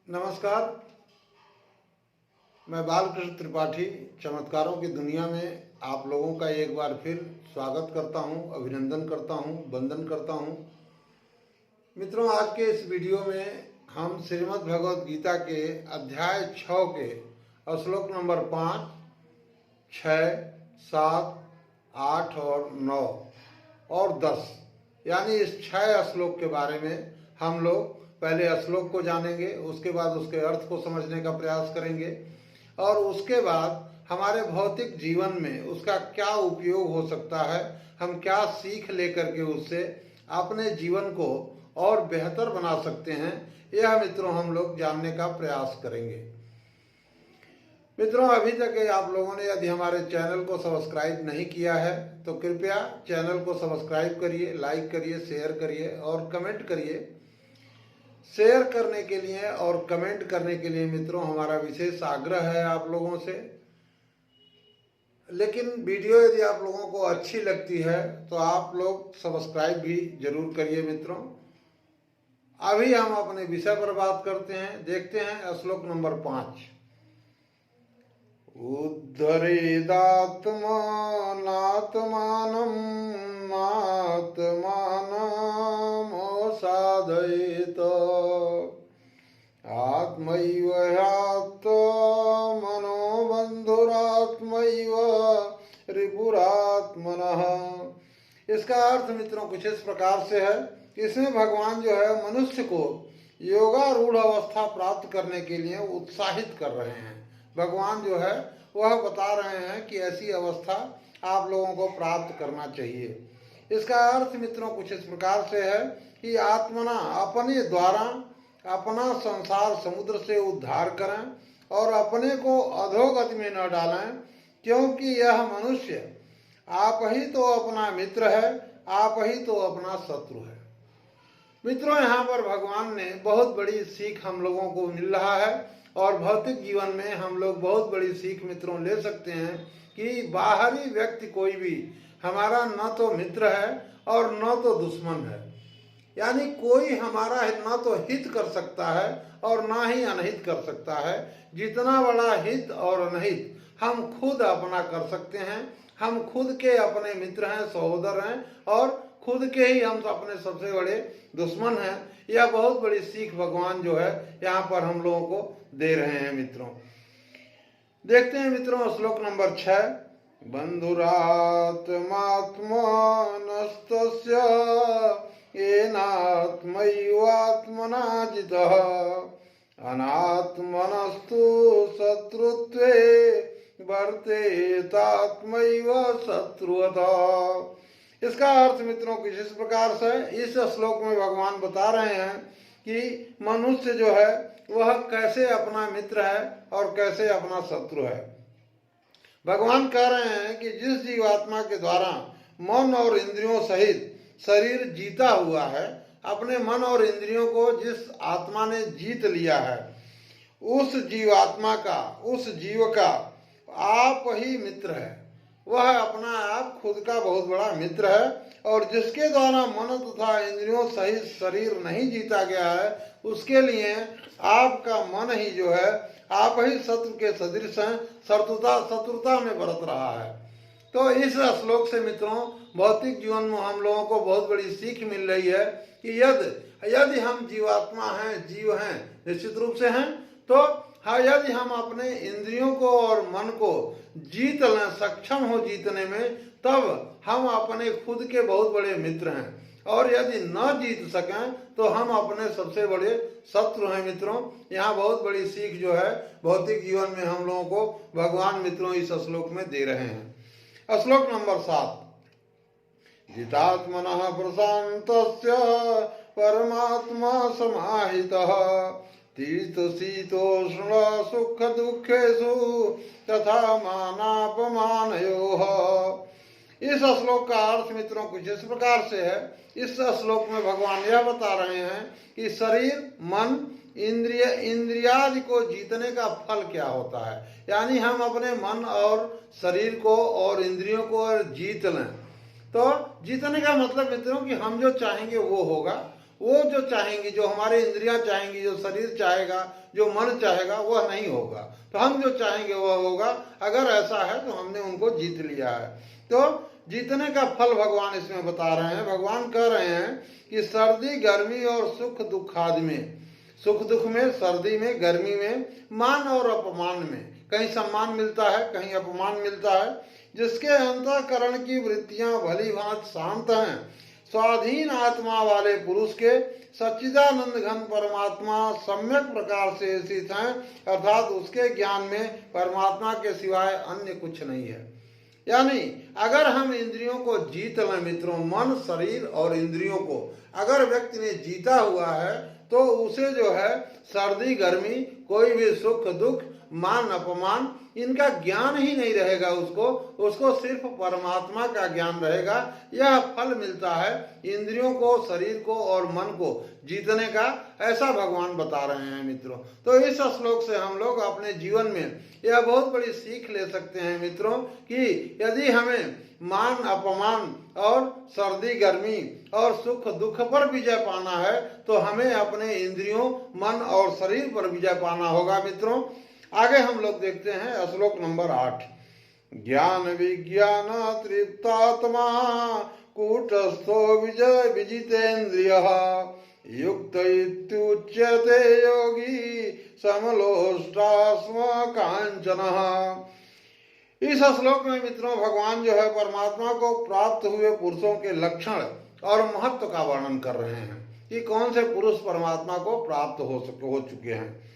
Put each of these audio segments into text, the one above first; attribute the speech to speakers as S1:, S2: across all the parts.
S1: नमस्कार। मैं बालकृष्ण त्रिपाठी चमत्कारों की दुनिया में आप लोगों का एक बार फिर स्वागत करता हूं, अभिनंदन करता हूं, वंदन करता हूं। मित्रों, आज के इस वीडियो में हम श्रीमद् भगवद गीता के अध्याय 6 के श्लोक नंबर 5, 6, 7, 8 और 9 और 10 यानी इस 6 श्लोक के बारे में हम लोग पहले श्लोक को जानेंगे, उसके बाद उसके अर्थ को समझने का प्रयास करेंगे और उसके बाद हमारे भौतिक जीवन में उसका क्या उपयोग हो सकता है, हम क्या सीख लेकर के उससे अपने जीवन को और बेहतर बना सकते हैं, यह मित्रों हम लोग जानने का प्रयास करेंगे। मित्रों, अभी तक आप लोगों ने यदि हमारे चैनल को सब्सक्राइब नहीं किया है तो कृपया चैनल को सब्सक्राइब करिए, लाइक करिए, शेयर करिए और कमेंट करिए। शेयर करने के लिए और कमेंट करने के लिए मित्रों हमारा विशेष आग्रह है आप लोगों से। लेकिन वीडियो यदि आप लोगों को अच्छी लगती है तो आप लोग सब्सक्राइब भी जरूर करिए मित्रों। अभी हम अपने विषय पर बात करते हैं। देखते हैं श्लोक नंबर 5। उद्धरेदात्मानात्मानं साधयेत आत्मैव ह्यात्मनो बन्धुरात्मैव रिपुरात्मनः। इसका अर्थ मित्रों कुछ इस प्रकार से है। इसमें भगवान जो है मनुष्य को योगारूढ़ अवस्था प्राप्त करने के लिए उत्साहित कर रहे हैं। भगवान जो है वह बता रहे हैं कि ऐसी अवस्था आप लोगों को प्राप्त करना चाहिए। इसका अर्थ मित्रों कुछ इस प्रकार से है कि आत्मना अपने द्वारा अपना संसार समुद्र से उद्धार करें और अपने को अधोगति में न डालें, क्योंकि यह मनुष्य आप ही तो अपना मित्र है, आप ही तो अपना शत्रु है। मित्रों, यहाँ पर भगवान ने बहुत बड़ी सीख हम लोगों को मिल रहा है और भौतिक जीवन में हम लोग बहुत बड़ी सीख मित्रों ले सकते हैं कि बाहरी व्यक्ति कोई भी हमारा न तो मित्र है और न तो दुश्मन है। यानी कोई हमारा न तो हित कर सकता है और ना ही अनहित कर सकता है। जितना बड़ा हित और अनहित हम खुद अपना कर सकते हैं। हम खुद के अपने मित्र हैं, सहोदर हैं और खुद के ही हम अपने सबसे बड़े दुश्मन हैं। यह बहुत बड़ी सीख भगवान जो है यहाँ पर हम लोगों को दे रहे हैं मित्रों। देखते हैं मित्रों श्लोक नंबर 6। बन्धुरात्मात्मनस्तस्य येनात्मैवात्मना जितः अनात्मनस्तु शत्रुत्वे वर्तेतात्मैव शत्रुवतः। इसका अर्थ मित्रों कुछ इस प्रकार से इस श्लोक में भगवान बता रहे हैं कि मनुष्य जो है वह कैसे अपना मित्र है और कैसे अपना शत्रु है। भगवान कह रहे हैं कि जिस जीवात्मा के द्वारा मन और इंद्रियों सहित शरीर जीता हुआ है, अपने मन और इंद्रियों को जिस आत्मा ने जीत लिया है, उस जीवात्मा का, उस जीव का आप ही मित्र है। वह अपना आप खुद का बहुत बड़ा मित्र है और जिसके द्वारा मन तथा इंद्रियों सहित शरीर नहीं जीता गया है, उसके लिए आपका मन ही जो है आप ही शत्रु के सदृश हैं, शत्रुता में बरत रहा है। तो इस श्लोक से मित्रों भौतिक जीवन में हम लोगों को बहुत बड़ी सीख मिल रही है कि यदि हम जीवात्मा हैं, जीव हैं, निश्चित रूप से हैं, तो यदि हम अपने इंद्रियों को और मन को जीत लें, सक्षम हो जीतने में, तब हम अपने खुद के बहुत बड़े मित्र हैं। और यदि न जीत सकें तो हम अपने सबसे बड़े शत्रु हैं मित्रों। यहाँ बहुत बड़ी सीख जो है भौतिक जीवन में हम लोगों को भगवान मित्रों इस श्लोक में दे रहे हैं। श्लोक नंबर 7। जितात्मनः प्रशान्तस्य परमात्मा समाहितः तीर्थशीतोष्ण सुख दुखेषु तथा मानापमानयोः। इस श्लोक का अर्थ मित्रों कुछ इस प्रकार से है। इस श्लोक में भगवान यह बता रहे हैं कि शरीर, मन, इंद्रियादि को जीतने का फल क्या होता है। यानी हम अपने मन और शरीर को और इंद्रियों को जीत लें। तो जीतने का मतलब मित्रों कि हम जो चाहेंगे वो होगा वो जो चाहेंगी, जो हमारी इंद्रियां चाहेंगी, जो शरीर चाहेगा, जो मन चाहेगा, वह नहीं होगा। तो हम जो चाहेंगे वह होगा। अगर ऐसा है तो हमने उनको जीत लिया है। तो जीतने का फल भगवान इसमें बता रहे हैं। भगवान कह रहे हैं कि सर्दी गर्मी और सुख दुख आदि में, सुख दुख में, सर्दी में, गर्मी में, मान और अपमान में, कहीं सम्मान मिलता है, कहीं अपमान मिलता है। जिसके अंतःकरण की वृत्तियां भली भांत शांत हैं, स्वाधीन आत्मा वाले पुरुष के सच्चिदानंद घन परमात्मा सम्यक प्रकार से स्थित हैं, अर्थात उसके ज्ञान में परमात्मा के सिवाय अन्य कुछ नहीं है। यानी अगर हम इंद्रियों को जीत लें मित्रों, मन, शरीर और इंद्रियों को अगर व्यक्ति ने जीता हुआ है, तो उसे जो है सर्दी गर्मी, कोई भी सुख दुख, मान अपमान, इनका ज्ञान ही नहीं रहेगा। उसको सिर्फ परमात्मा का ज्ञान रहेगा। यह फल मिलता है इंद्रियों को, शरीर को और मन को जीतने का, ऐसा भगवान बता रहे हैं मित्रों। तो इस श्लोक से हम लोग अपने जीवन में यह बहुत बड़ी सीख ले सकते हैं मित्रों कि यदि हमें मान अपमान और सर्दी गर्मी और सुख दुख पर विजय पाना है, तो हमें अपने इंद्रियों, मन और शरीर पर विजय पाना होगा मित्रों। आगे हम लोग देखते हैं श्लोक नंबर 8। ज्ञान विज्ञान तृप्तात्मा कूटस्थो विजय विजितेन्द्रियः युक्त इत्युच्यते योगी समलोष्टास्म कांचनः। इस श्लोक में मित्रों भगवान जो है परमात्मा को प्राप्त हुए पुरुषों के लक्षण और महत्व का वर्णन कर रहे हैं कि कौन से पुरुष परमात्मा को प्राप्त हो चुके हैं।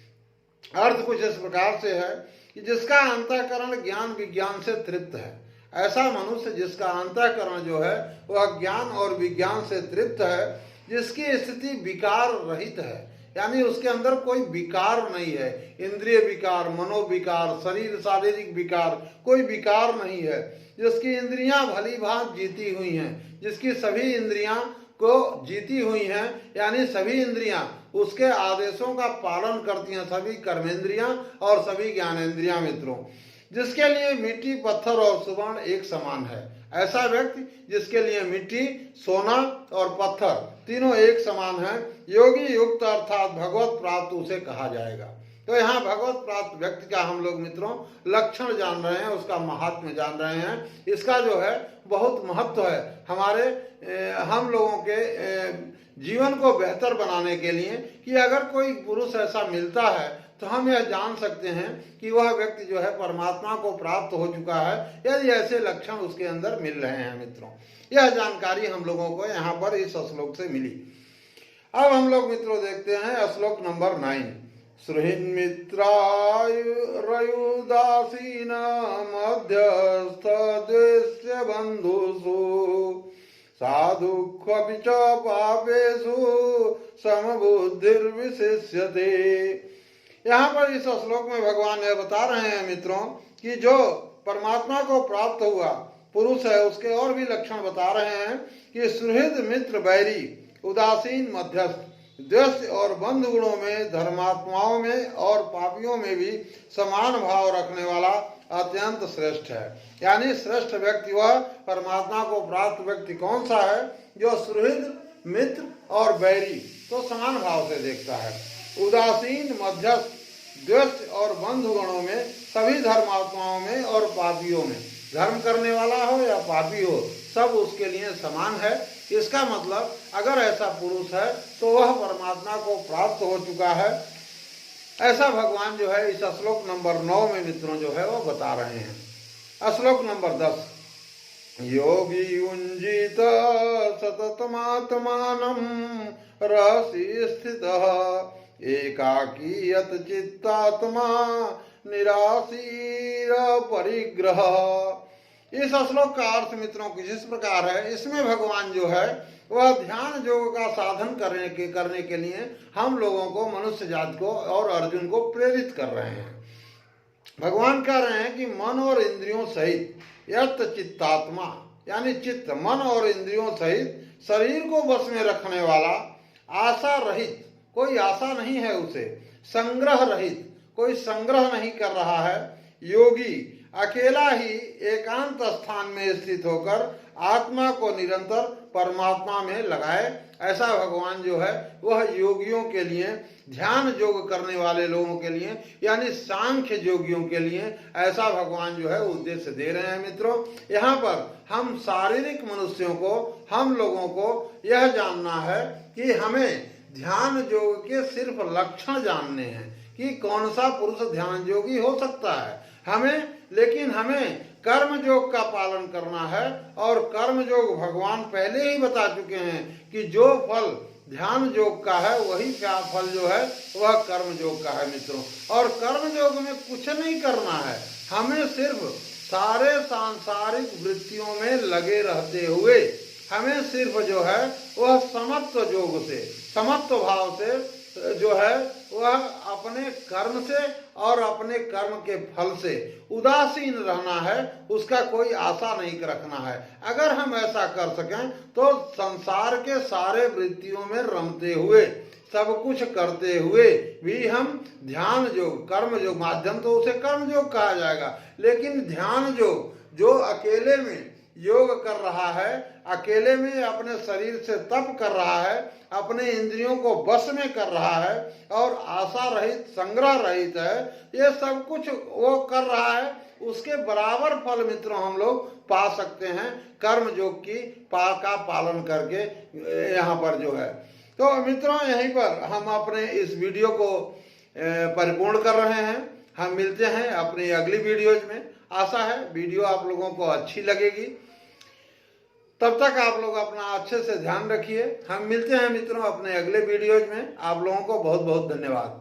S1: अर्थ कुछ इस प्रकार से है कि जिसका अंतःकरण ज्ञान विज्ञान से तृप्त है, ऐसा मनुष्य जिसका अंतःकरण जो है वह ज्ञान और विज्ञान से तृप्त है, जिसकी स्थिति विकार रहित है, यानी उसके अंदर कोई विकार नहीं है, इंद्रिय विकार, मनोविकार, शारीरिक विकार, कोई विकार नहीं है, जिसकी इंद्रियां भली भांति जीती हुई हैं, जिसकी सभी इंद्रियां को जीती हुई हैं, यानी सभी इंद्रियां उसके आदेशों का पालन करती हैं, सभी कर्मेंद्रियां और सभी ज्ञानेंद्रियां मित्रों। जिसके लिए मिट्टी, पत्थर और सुवर्ण एक समान है, ऐसा व्यक्ति जिसके लिए मिट्टी, सोना और पत्थर तीनों एक समान है, योगी युक्त अर्थात भगवत प्राप्त उसे कहा जाएगा। तो यहाँ भगवत प्राप्त व्यक्ति का हम लोग मित्रों लक्षण जान रहे हैं, उसका महात्म्य जान रहे हैं। इसका जो है बहुत महत्व है हमारे हम लोगों के जीवन को बेहतर बनाने के लिए, कि अगर कोई पुरुष ऐसा मिलता है तो हम यह जान सकते हैं कि वह व्यक्ति जो है परमात्मा को प्राप्त हो चुका है, यदि ऐसे लक्षण उसके अंदर मिल रहे हैं मित्रों। यह जानकारी हम लोगों को यहाँ पर इस श्लोक से मिली। अब हम लोग मित्रों देखते हैं श्लोक नंबर 9। सुहृन्मित्रायुदासीन मध्यस्थ द्वेष्य बंधुषु साधुक्वपि च पापेषु समबुद्धिर्विशिष्यते। यहाँ पर इस श्लोक में भगवान यह बता रहे हैं मित्रों कि जो परमात्मा को प्राप्त हुआ पुरुष है उसके और भी लक्षण बता रहे हैं कि सुहृद मित्र बैरी, उदासीन मध्यस्थ, द्वेष और बंधु गुणों में, धर्मात्माओं में और पापियों में भी समान भाव रखने वाला अत्यंत श्रेष्ठ है। यानी श्रेष्ठ व्यक्ति वह परमात्मा को प्राप्त व्यक्ति कौन सा है, जो सुहृद मित्र और बैरी को समान भाव से देखता है, उदासीन मध्यस्थ, द्वेष और बंधु गणों में, सभी धर्मात्माओं में और पापियों में, धर्म करने वाला हो या पापी हो, सब उसके लिए समान है। इसका मतलब अगर ऐसा पुरुष है तो वह परमात्मा को प्राप्त हो चुका है, ऐसा भगवान जो है इस श्लोक नंबर 9 में मित्रों जो है वो बता रहे हैं। श्लोक नंबर 10। योगी युञ्जीत सततमात्मानं रहसि स्थितः एकाकी यत चित्तात्मा निराशीर परिग्रह। इस श्लोक का अर्थ मित्रों कुछ इस प्रकार है। इसमें भगवान जो है वह ध्यान योग का साधन करने के लिए हम लोगों को, मनुष्य जाति को और अर्जुन को प्रेरित कर रहे हैं। भगवान कह रहे हैं कि मन और इंद्रियों सहित यत चित्तात्मा, यानी चित्त, मन और इंद्रियों सहित शरीर को बस में रखने वाला, आशा रहित, कोई आशा नहीं है उसे, संग्रह रहित, कोई संग्रह नहीं कर रहा है, योगी अकेला ही एकांत स्थान में स्थित होकर आत्मा को निरंतर परमात्मा में लगाए। ऐसा भगवान जो है वह योगियों के लिए, ध्यान योग करने वाले लोगों के लिए, यानी सांख्य योगियों के लिए ऐसा भगवान जो है उद्देश्य दे रहे हैं। मित्रों, यहाँ पर हम शारीरिक मनुष्यों को, हम लोगों को यह जानना है कि हमें ध्यान योग के सिर्फ लक्षण जानने हैं कि कौन सा पुरुष ध्यान योगी हो सकता है लेकिन हमें कर्म योग का पालन करना है। और कर्म योग भगवान पहले ही बता चुके हैं कि जो फल ध्यान योग का है वही फल जो है वह कर्म योग का है। मित्रों, और कर्म योग में कुछ नहीं करना है, हमें सिर्फ सारे सांसारिक वृत्तियों में लगे रहते हुए हमें सिर्फ जो है वह समत्व योग से, समत्व भाव से जो है वह अपने कर्म से और अपने कर्म के फल से उदासीन रहना है, उसका कोई आशा नहीं रखना है। अगर हम ऐसा कर सकें तो संसार के सारे वृत्तियों में रमते हुए, सब कुछ करते हुए भी हम ध्यान योग, कर्म योग, माध्यम तो उसे कर्म योग कहा जाएगा, लेकिन ध्यान योग जो अकेले में योग कर रहा है, अकेले में अपने शरीर से तप कर रहा है, अपने इंद्रियों को वश में कर रहा है और आशा रहित, संग्रह रहित है, ये सब कुछ वो कर रहा है, उसके बराबर फल मित्रों हम लोग पा सकते हैं कर्म योग की का पालन करके यहाँ पर जो है। तो मित्रों, यहीं पर हम अपने इस वीडियो को परिपूर्ण कर रहे हैं। हम मिलते हैं अपनी अगली वीडियोज में। आशा है वीडियो आप लोगों को अच्छी लगेगी। तब तक आप लोग अपना अच्छे से ध्यान रखिए। हम मिलते हैं मित्रों अपने अगले वीडियोज में। आप लोगों को बहुत बहुत धन्यवाद।